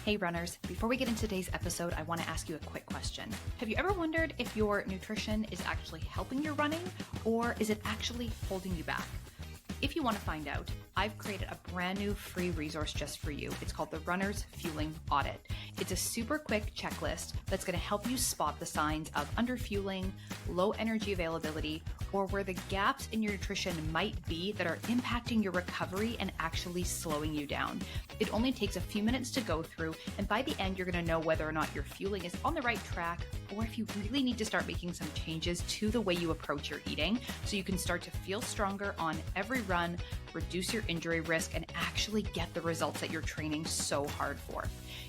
Hey runners, before we get into today's episode, I want to ask you a quick question. Have you ever wondered if your nutrition is actually helping your running or is it actually holding you back? If you want to find out, I've created a brand new free resource just for you. It's called the Runner's Fueling Audit. It's a super quick checklist that's going to help you spot the signs of underfueling, low energy availability, or where the gaps in your nutrition might be that are impacting your recovery and actually slowing you down. It only takes a few minutes to go through, and by the end, you're going to know whether or not your fueling is on the right track, or if you really need to start making some changes to the way you approach your eating so you can start to feel stronger on every run, reduce your injury risk, and actually get the results that you're training so hard for.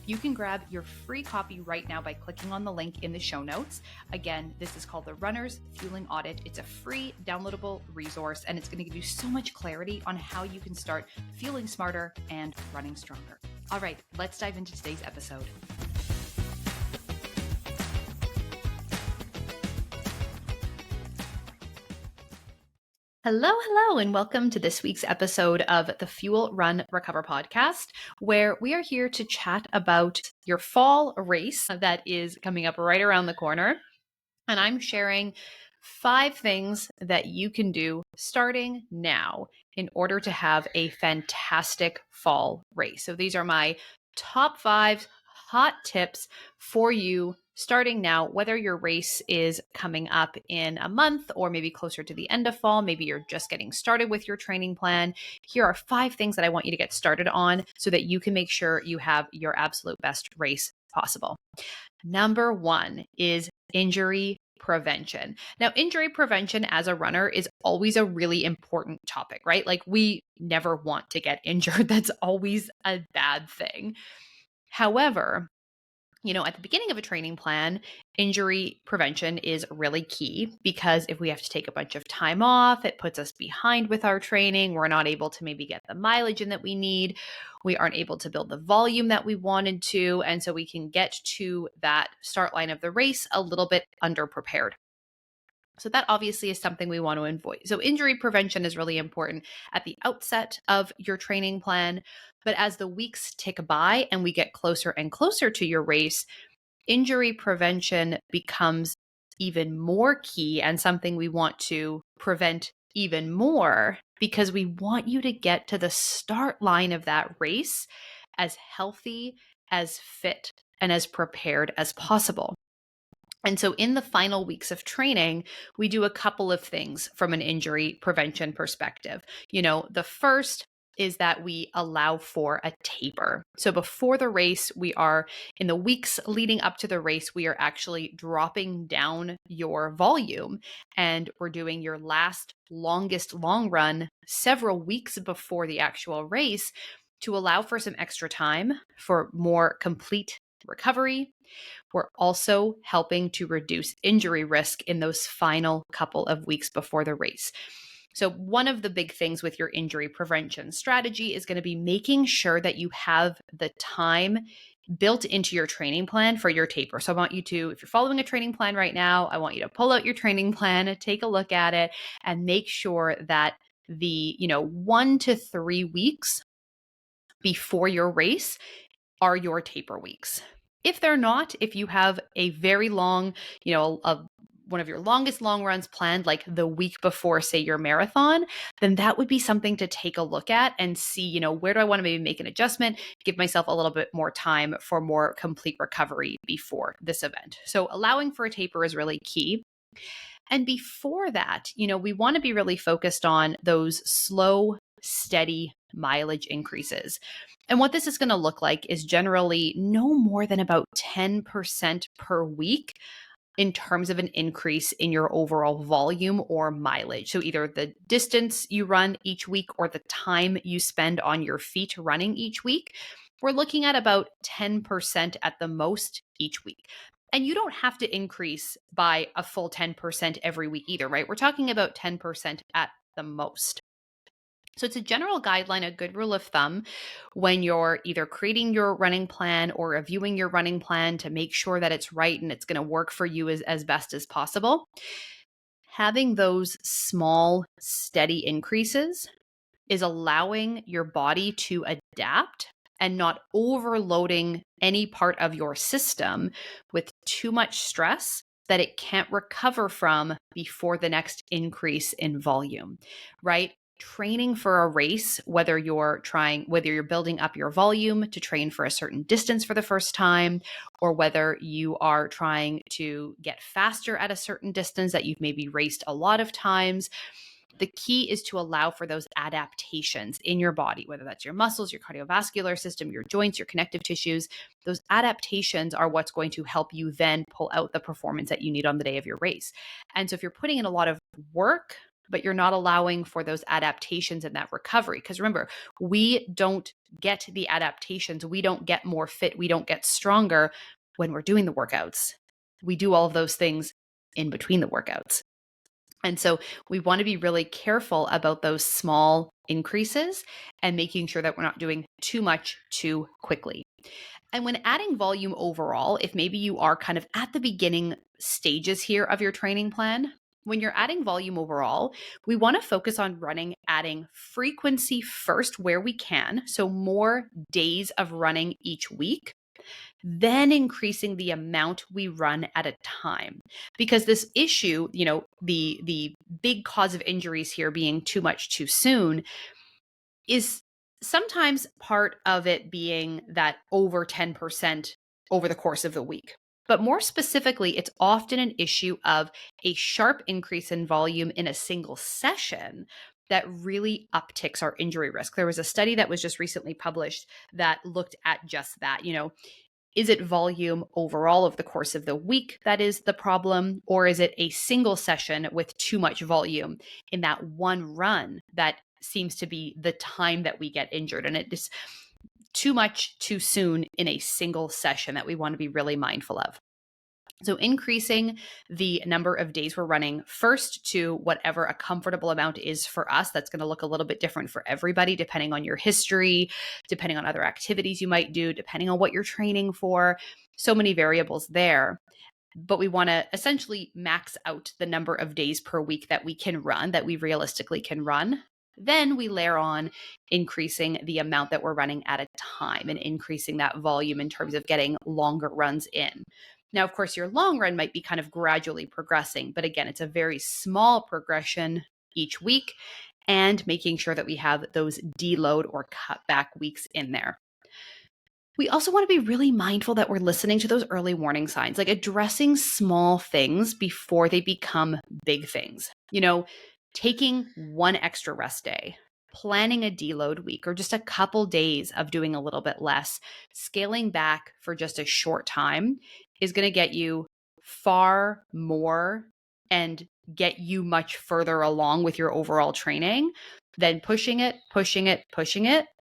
You can grab your free copy right now by clicking on the link in the show notes. Again, this is called the Runner's Fueling Audit. It's a free downloadable resource, and it's going to give you so much clarity on how you can start feeling smarter and running stronger. All right, let's dive into today's episode. Hello, and welcome to this week's episode of the Fuel, Run, Recover podcast, where we are here to chat about your fall race that is coming up right around the corner. And I'm sharing 5 things that you can do starting now in order to have a fantastic fall race. So these are my top 5 hot tips for you starting now, whether your race is coming up in a month or maybe closer to the end of fall, maybe you're just getting started with your training plan. Here are 5 things that I want you to get started on so that you can make sure you have your absolute best race possible. Number 1 is injury prevention. Now, injury prevention as a runner is always a really important topic, right? Like, we never want to get injured. That's always a bad thing. However, at the beginning of a training plan, injury prevention is really key because if we have to take a bunch of time off, it puts us behind with our training. We're not able to maybe get the mileage in that we need. We aren't able to build the volume that we wanted to. And so we can get to that start line of the race a little bit underprepared. So that obviously is something we want to avoid. So injury prevention is really important at the outset of your training plan. But as the weeks tick by and we get closer and closer to your race, injury prevention becomes even more key and something we want to prevent even more because we want you to get to the start line of that race as healthy, as fit, and as prepared as possible. And so in the final weeks of training, we do a couple of things from an injury prevention perspective. The first is that we allow for a taper. So before the race, in the weeks leading up to the race, we are actually dropping down your volume and we're doing your longest long run several weeks before the actual race to allow for some extra time for more complete recovery. We're also helping to reduce injury risk in those final couple of weeks before the race. So one of the big things with your injury prevention strategy is going to be making sure that you have the time built into your training plan for your taper. So I want you to, if you're following a training plan right now, I want you to pull out your training plan, take a look at it, and make sure that the 1 to 3 weeks before your race are your taper weeks. If they're not, if you have a very long, one of your longest long runs planned like the week before, say, your marathon, then that would be something to take a look at and see, where do I want to maybe make an adjustment, give myself a little bit more time for more complete recovery before this event. So allowing for a taper is really key. And before that, we want to be really focused on those slow, steady mileage increases. And what this is going to look like is generally no more than about 10% per week in terms of an increase in your overall volume or mileage. So either the distance you run each week or the time you spend on your feet running each week. We're looking at about 10% at the most each week. And you don't have to increase by a full 10% every week either, right? We're talking about 10% at the most. So it's a general guideline, a good rule of thumb when you're either creating your running plan or reviewing your running plan to make sure that it's right and it's going to work for you as best as possible. Having those small, steady increases is allowing your body to adapt and not overloading any part of your system with too much stress that it can't recover from before the next increase in volume, right? Training for a race, whether you're building up your volume to train for a certain distance for the first time, or whether you are trying to get faster at a certain distance that you've maybe raced a lot of times, the key is to allow for those adaptations in your body, whether that's your muscles, your cardiovascular system, your joints, your connective tissues. Those adaptations are what's going to help you then pull out the performance that you need on the day of your race. And so if you're putting in a lot of work, but you're not allowing for those adaptations and that recovery, because remember, we don't get the adaptations. We don't get more fit. We don't get stronger when we're doing the workouts. We do all of those things in between the workouts. And so we want to be really careful about those small increases and making sure that we're not doing too much too quickly. And when adding volume overall, if maybe you are kind of at the beginning stages here of your training plan, when you're adding volume overall, we want to focus on adding frequency first where we can. So more days of running each week, then increasing the amount we run at a time. Because this issue, the big cause of injuries here being too much too soon, is sometimes part of it being that over 10% over the course of the week. But more specifically, it's often an issue of a sharp increase in volume in a single session that really upticks our injury risk. There was a study that was just recently published that looked at just that. Is it volume overall over the course of the week that is the problem, or is it a single session with too much volume in that one run that seems to be the time that we get injured? And it is too much too soon in a single session that we want to be really mindful of. So increasing the number of days we're running first to whatever a comfortable amount is for us. That's going to look a little bit different for everybody, depending on your history, depending on other activities you might do, depending on what you're training for. So many variables there. But we want to essentially max out the number of days per week that we can run, that we realistically can run. Then we layer on increasing the amount that we're running at a time and increasing that volume in terms of getting longer runs in. Now, of course, your long run might be kind of gradually progressing, but again, it's a very small progression each week and making sure that we have those deload or cutback weeks in there. We also want to be really mindful that we're listening to those early warning signs, like addressing small things before they become big things. Taking one extra rest day, planning a deload week, or just a couple days of doing a little bit less, scaling back for just a short time is going to get you far more and get you much further along with your overall training than pushing it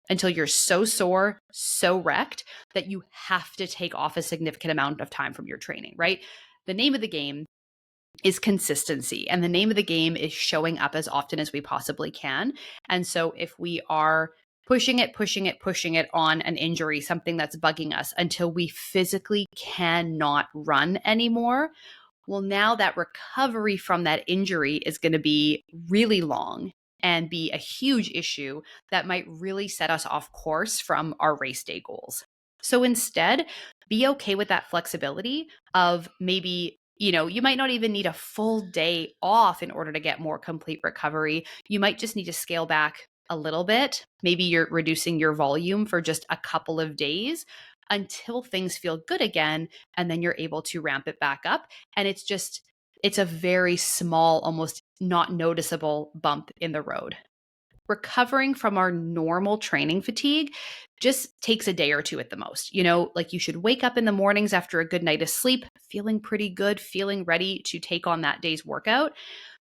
until you're so sore, so wrecked that you have to take off a significant amount of time from your training, right? The name of the game is consistency, and the name of the game is showing up as often as we possibly can. And so if we are pushing it on an injury, something that's bugging us until we physically cannot run anymore, well, now that recovery from that injury is going to be really long and be a huge issue that might really set us off course from our race day goals. So instead, be okay with that flexibility of maybe, you might not even need a full day off in order to get more complete recovery. You might just need to scale back a little bit. Maybe you're reducing your volume for just a couple of days until things feel good again, and then you're able to ramp it back up. And it's a very small, almost not noticeable bump in the road. Recovering from our normal training fatigue just takes a day or two at the most. Like you should wake up in the mornings after a good night of sleep, feeling pretty good, feeling ready to take on that day's workout.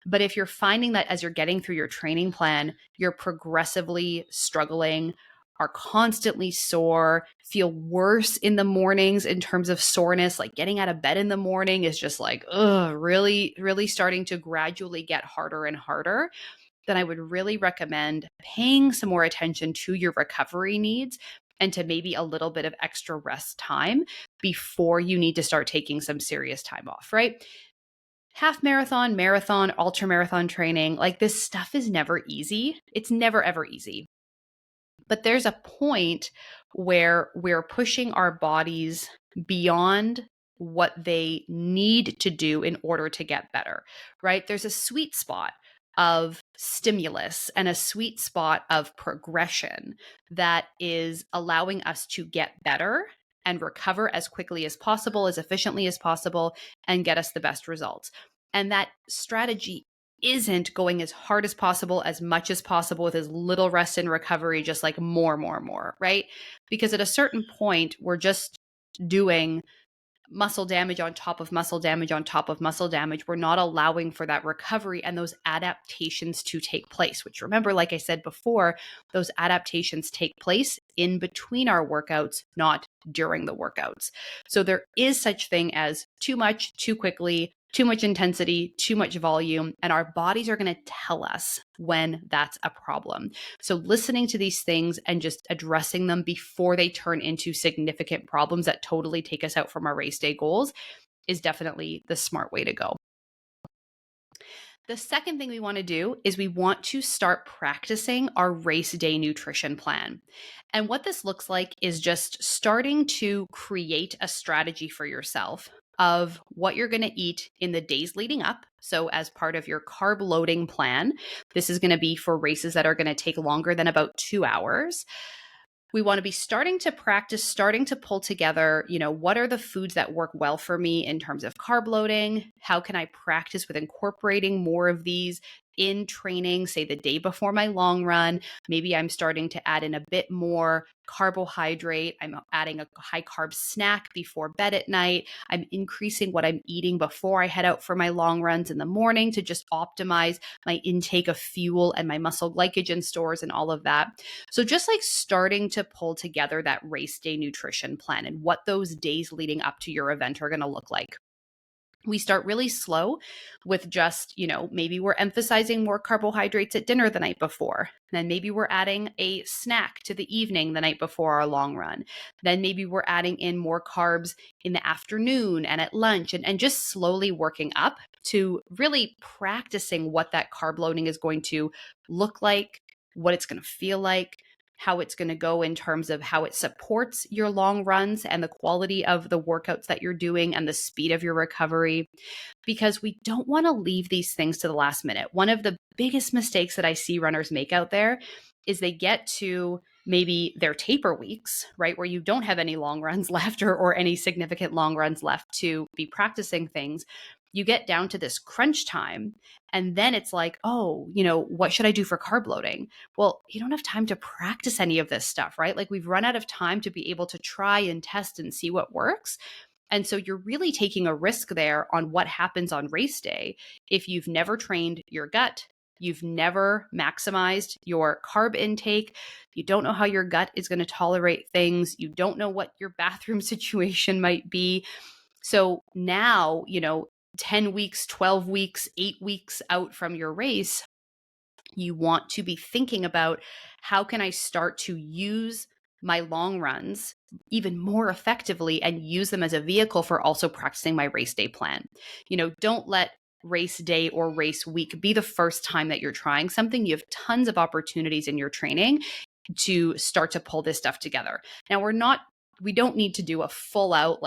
But if you're finding that as you're getting through your training plan, you're progressively struggling, are constantly sore, feel worse in the mornings in terms of soreness, like getting out of bed in the morning is just like, really, really starting to gradually get harder and harder, then I would really recommend paying some more attention to your recovery needs and to maybe a little bit of extra rest time before you need to start taking some serious time off, right? Half marathon, marathon, ultra marathon training, like this stuff is never easy. It's never, ever easy. But there's a point where we're pushing our bodies beyond what they need to do in order to get better, right? There's a sweet spot of stimulus and a sweet spot of progression that is allowing us to get better and recover as quickly as possible, as efficiently as possible, and get us the best results. And that strategy isn't going as hard as possible, as much as possible, with as little rest and recovery, just like more, right? Because at a certain point, we're just doing muscle damage on top of muscle damage on top of muscle damage. We're not allowing for that recovery and those adaptations to take place, which, remember, like I said before, those adaptations take place in between our workouts, not during the workouts. So there is such thing as too much, too quickly, too much intensity, too much volume, and our bodies are going to tell us when that's a problem. So listening to these things and just addressing them before they turn into significant problems that totally take us out from our race day goals is definitely the smart way to go. The second thing we want to do is we want to start practicing our race day nutrition plan. And what this looks like is just starting to create a strategy for yourself of what you're going to eat in the days leading up. So as part of your carb loading plan, this is going to be for races that are going to take longer than about 2 hours. We want to be starting to practice, starting to pull together, what are the foods that work well for me in terms of carb loading? How can I practice with incorporating more of these in training, say the day before my long run? Maybe I'm starting to add in a bit more carbohydrate. I'm adding a high carb snack before bed at night. I'm increasing what I'm eating before I head out for my long runs in the morning to just optimize my intake of fuel and my muscle glycogen stores and all of that. So just like starting to pull together that race day nutrition plan and what those days leading up to your event are going to look like. We start really slow with just, maybe we're emphasizing more carbohydrates at dinner the night before. Then maybe we're adding a snack to the evening the night before our long run. Then maybe we're adding in more carbs in the afternoon and at lunch, and just slowly working up to really practicing what that carb loading is going to look like, what it's going to feel like, how it's going to go in terms of how it supports your long runs and the quality of the workouts that you're doing and the speed of your recovery, because we don't want to leave these things to the last minute. One of the biggest mistakes that I see runners make out there is they get to maybe their taper weeks, right, where you don't have any long runs left or any significant long runs left to be practicing things. You get down to this crunch time, and then it's like, oh, what should I do for carb loading? Well, you don't have time to practice any of this stuff, right? Like, we've run out of time to be able to try and test and see what works. And so you're really taking a risk there on what happens on race day if you've never trained your gut, you've never maximized your carb intake, you don't know how your gut is going to tolerate things, you don't know what your bathroom situation might be. So now, 10 weeks, 12 weeks, 8 weeks out from your race, you want to be thinking about, how can I start to use my long runs even more effectively and use them as a vehicle for also practicing my race day plan? Don't let race day or race week be the first time that you're trying something. You have tons of opportunities in your training to start to pull this stuff together. Now, we don't need to do a full out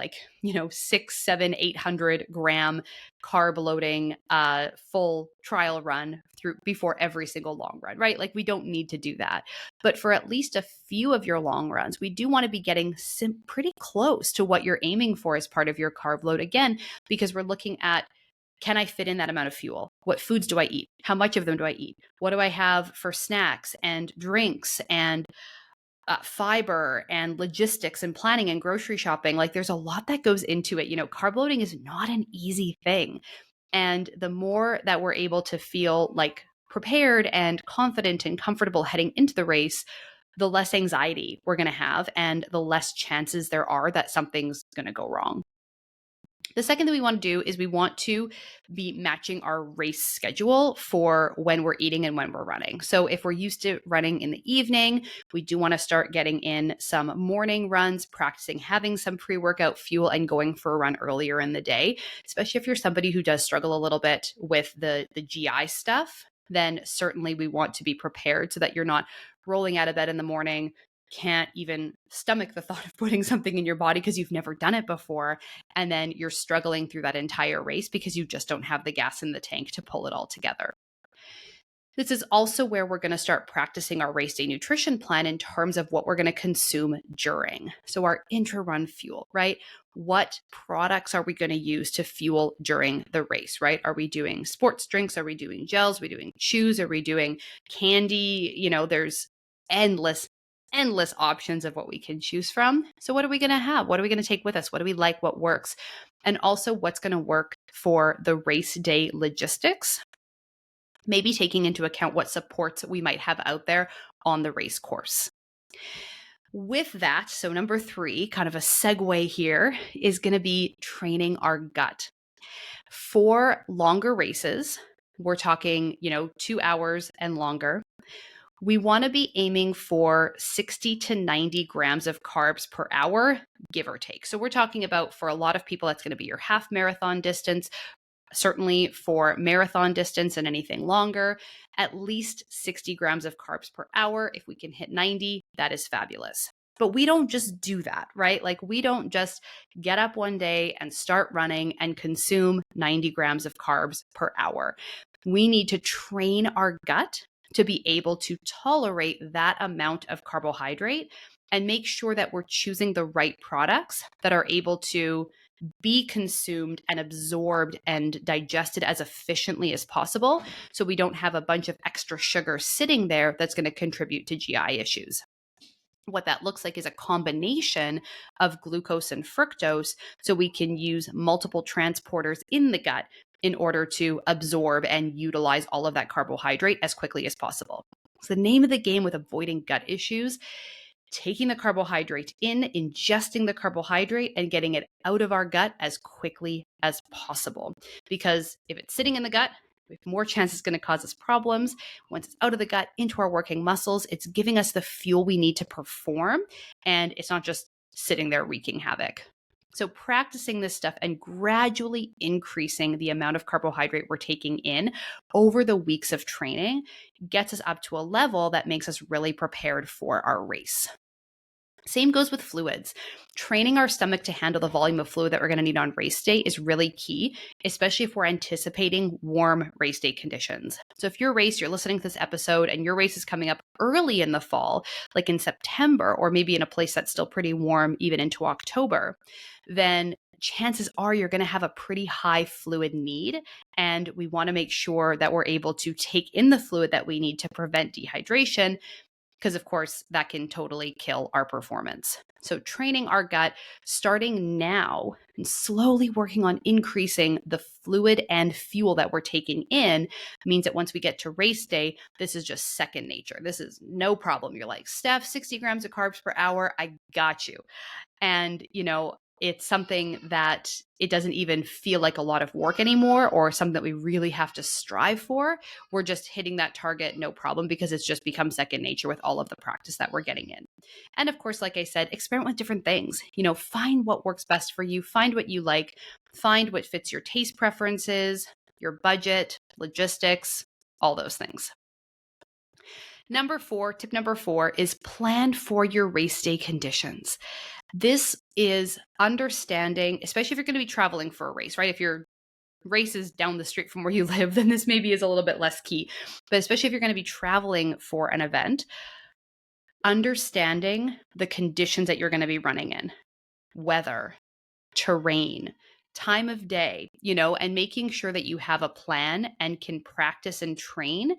6, 7, 800 gram carb loading full trial run through before every single long run, right? Like, we don't need to do that. But for at least a few of your long runs, we do want to be getting pretty close to what you're aiming for as part of your carb load. Again, because we're looking at, can I fit in that amount of fuel? What foods do I eat? How much of them do I eat? What do I have for snacks and drinks and fiber and logistics and planning and grocery shopping? Like, there's a lot that goes into it. Carb loading is not an easy thing. And the more that we're able to feel like prepared and confident and comfortable heading into the race, the less anxiety we're going to have and the less chances there are that something's going to go wrong. The second thing we want to do is we want to be matching our race schedule for when we're eating and when we're running. So if we're used to running in the evening, we do want to start getting in some morning runs, practicing having some pre-workout fuel and going for a run earlier in the day, especially if you're somebody who does struggle a little bit with the GI stuff. then certainly we want to be prepared so that you're not rolling out of bed in the morning, can't even stomach the thought of putting something in your body because you've never done it before. And then you're struggling through that entire race because you just don't have the gas in the tank to pull it all together. This is also where we're going to start practicing our race day nutrition plan in terms of what we're going to consume during. So, our intra run fuel, right? What products are we going to use to fuel during the race, right? Are we doing sports drinks? Are we doing gels? Are we doing chews? Are we doing candy? There's endless options of what we can choose from. So, what are we going to have? What are we going to take with us? What do we like? What works? And also, what's going to work for the race day logistics? Maybe taking into account what supports we might have out there on the race course. With that, so number 3, kind of a segue here, is going to be training our gut. For longer races, we're talking, 2 hours and longer, we want to be aiming for 60 to 90 grams of carbs per hour, give or take. So we're talking about, for a lot of people, that's going to be your half marathon distance. Certainly for marathon distance and anything longer, at least 60 grams of carbs per hour. If we can hit 90, that is fabulous. But we don't just do that, right? Like, we don't just get up one day and start running and consume 90 grams of carbs per hour. We need to train our gut to be able to tolerate that amount of carbohydrate and make sure that we're choosing the right products that are able to be consumed and absorbed and digested as efficiently as possible, so we don't have a bunch of extra sugar sitting there that's going to contribute to GI issues. What that looks like is a combination of glucose and fructose, so we can use multiple transporters in the gut in order to absorb and utilize all of that carbohydrate as quickly as possible. So the name of the game with avoiding gut issues: taking the carbohydrate in, ingesting the carbohydrate, and getting it out of our gut as quickly as possible. Because if it's sitting in the gut, we have more chance it's going to cause us problems. Once it's out of the gut into our working muscles, it's giving us the fuel we need to perform, and it's not just sitting there wreaking havoc. So practicing this stuff and gradually increasing the amount of carbohydrate we're taking in over the weeks of training gets us up to a level that makes us really prepared for our race. Same goes with fluids. Training our stomach to handle the volume of fluid that we're going to need on race day is really key, especially if we're anticipating warm race day conditions. So if you're listening to this episode and your race is coming up early in the fall, like in September, or maybe in a place that's still pretty warm even into October, then chances are you're going to have a pretty high fluid need, and we want to make sure that we're able to take in the fluid that we need to prevent dehydration, because of course that can totally kill our performance. So training our gut, starting now and slowly working on increasing the fluid and fuel that we're taking in, means that once we get to race day, this is just second nature. This is no problem. You're like, Steph, 60 grams of carbs per hour, I got you. And, it's something that it doesn't even feel like a lot of work anymore, or something that we really have to strive for. We're just hitting that target, no problem, because it's just become second nature with all of the practice that we're getting in. And of course, like I said, experiment with different things. Find what works best for you, find what you like, find what fits your taste preferences, your budget, logistics, all those things. Tip number 4 is plan for your race day conditions. This is understanding, especially if you're going to be traveling for a race, right? If your race is down the street from where you live, then this maybe is a little bit less key. But especially if you're going to be traveling for an event, understanding the conditions that you're going to be running in, weather, terrain, time of day, and making sure that you have a plan and can practice and train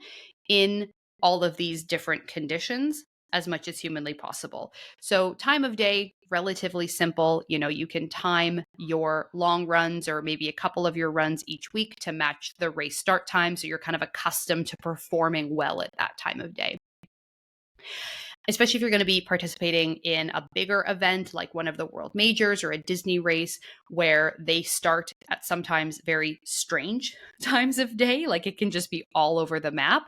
in all of these different conditions as much as humanly possible. So time of day, relatively simple. You can time your long runs or maybe a couple of your runs each week to match the race start time, so you're kind of accustomed to performing well at that time of day. Especially if you're going to be participating in a bigger event like one of the world majors or a Disney race, where they start at sometimes very strange times of day, like it can just be all over the map.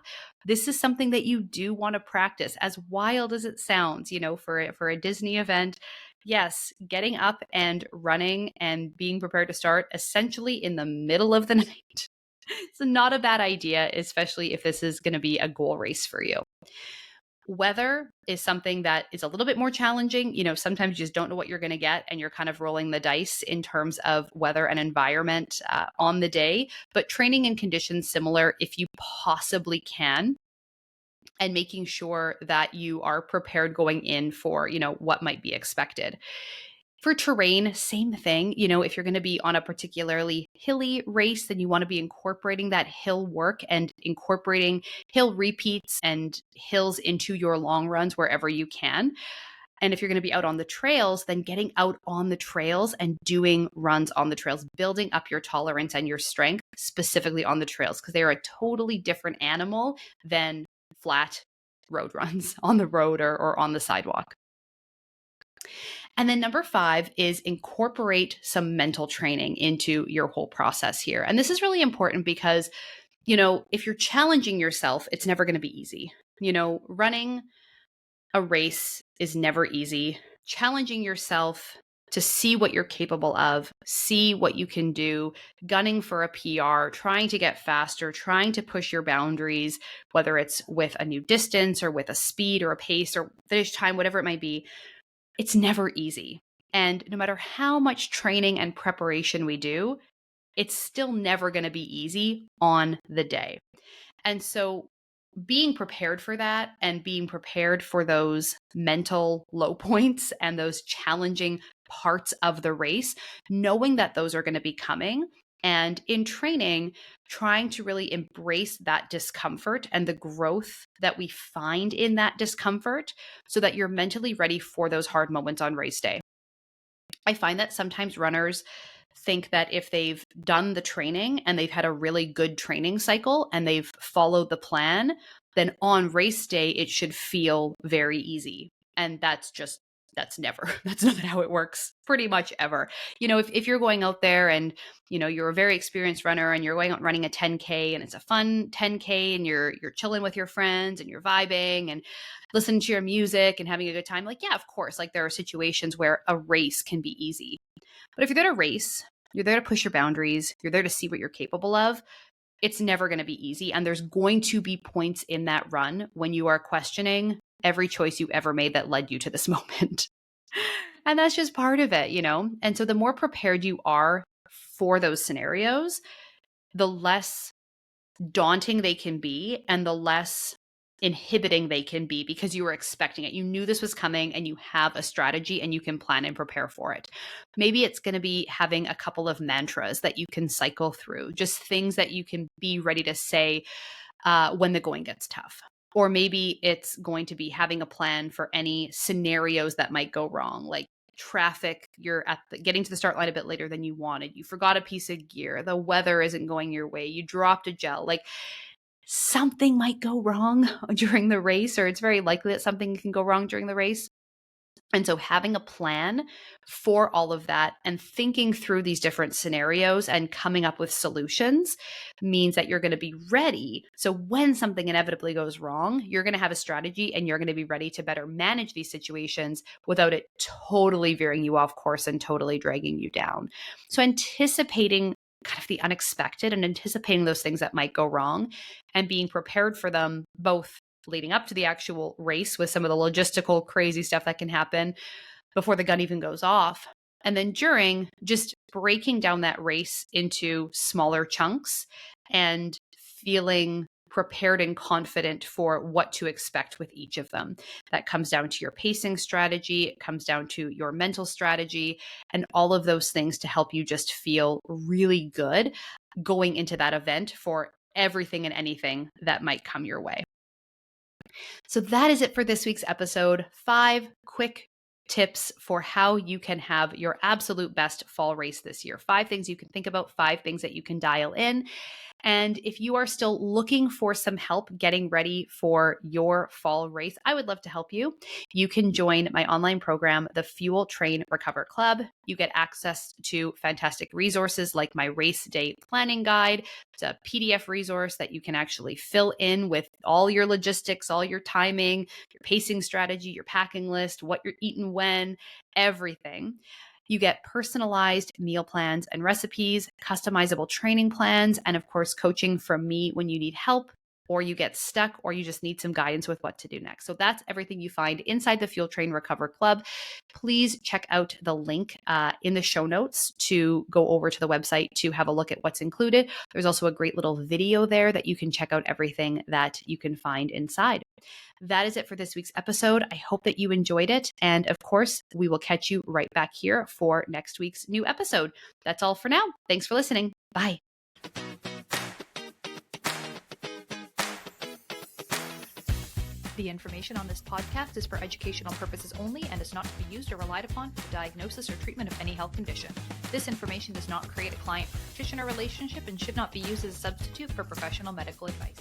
This is something that you do want to practice, as wild as it sounds, for a Disney event. Yes, getting up and running and being prepared to start essentially in the middle of the night It's not a bad idea, especially if this is going to be a goal race for you. Weather is something that is a little bit more challenging. Sometimes you just don't know what you're going to get, and you're kind of rolling the dice in terms of weather and environment on the day. But training and conditions similar if you possibly can, and making sure that you are prepared going in for, what might be expected. For terrain, same thing. If you're going to be on a particularly hilly race, then you want to be incorporating that hill work and incorporating hill repeats and hills into your long runs wherever you can. And if you're going to be out on the trails, then getting out on the trails and doing runs on the trails, building up your tolerance and your strength specifically on the trails, because they are a totally different animal than flat road runs on the road or on the sidewalk. And then number 5 is incorporate some mental training into your whole process here. And this is really important because, if you're challenging yourself, it's never going to be easy. Running a race is never easy. Challenging yourself to see what you're capable of, see what you can do, gunning for a PR, trying to get faster, trying to push your boundaries, whether it's with a new distance or with a speed or a pace or finish time, whatever it might be. It's never easy. And no matter how much training and preparation we do, it's still never going to be easy on the day. And so being prepared for that and being prepared for those mental low points and those challenging parts of the race, knowing that those are going to be coming. And in training, trying to really embrace that discomfort and the growth that we find in that discomfort so that you're mentally ready for those hard moments on race day. I find that sometimes runners think that if they've done the training and they've had a really good training cycle and they've followed the plan, then on race day, it should feel very easy. And that's not how it works pretty much ever. If you're going out there and, you're a very experienced runner and you're going out running a 10K and it's a fun 10K and you're chilling with your friends and you're vibing and listening to your music and having a good time, like, yeah, of course, like there are situations where a race can be easy. But if you're there to race, you're there to push your boundaries, you're there to see what you're capable of, it's never going to be easy. And there's going to be points in that run when you are questioning every choice you ever made that led you to this moment. And that's just part of it, And so the more prepared you are for those scenarios, the less daunting they can be and the less inhibiting they can be because you were expecting it. You knew this was coming and you have a strategy and you can plan and prepare for it. Maybe it's going to be having a couple of mantras that you can cycle through, just things that you can be ready to say when the going gets tough. Or maybe it's going to be having a plan for any scenarios that might go wrong, like traffic, you're getting to the start line a bit later than you wanted, you forgot a piece of gear, the weather isn't going your way, you dropped a gel, like something might go wrong during the race, or it's very likely that something can go wrong during the race. And so having a plan for all of that and thinking through these different scenarios and coming up with solutions means that you're going to be ready. So when something inevitably goes wrong, you're going to have a strategy and you're going to be ready to better manage these situations without it totally veering you off course and totally dragging you down. So anticipating kind of the unexpected and anticipating those things that might go wrong and being prepared for them, both leading up to the actual race with some of the logistical crazy stuff that can happen before the gun even goes off. And then during, just breaking down that race into smaller chunks and feeling prepared and confident for what to expect with each of them. That comes down to your pacing strategy, it comes down to your mental strategy, and all of those things to help you just feel really good going into that event for everything and anything that might come your way. So that is it for this week's episode. 5 quick tips for how you can have your absolute best fall race this year. 5 things you can think about, 5 things that you can dial in. And if you are still looking for some help getting ready for your fall race, I would love to help you. You can join my online program, the Fuel Train Recover Club. You get access to fantastic resources like my race day planning guide. It's a PDF resource that you can actually fill in with all your logistics, all your timing, your pacing strategy, your packing list, what you're eating when, everything. You get personalized meal plans and recipes, customizable training plans, and of course, coaching from me when you need help, or you get stuck, or you just need some guidance with what to do next. So that's everything you find inside the Fuel Train Recover Club. Please check out the link in the show notes to go over to the website to have a look at what's included. There's also a great little video there that you can check out everything that you can find inside. That is it for this week's episode. I hope that you enjoyed it. And of course, we will catch you right back here for next week's new episode. That's all for now. Thanks for listening. Bye. The information on this podcast is for educational purposes only and is not to be used or relied upon for the diagnosis or treatment of any health condition. This information does not create a client-practitioner relationship and should not be used as a substitute for professional medical advice.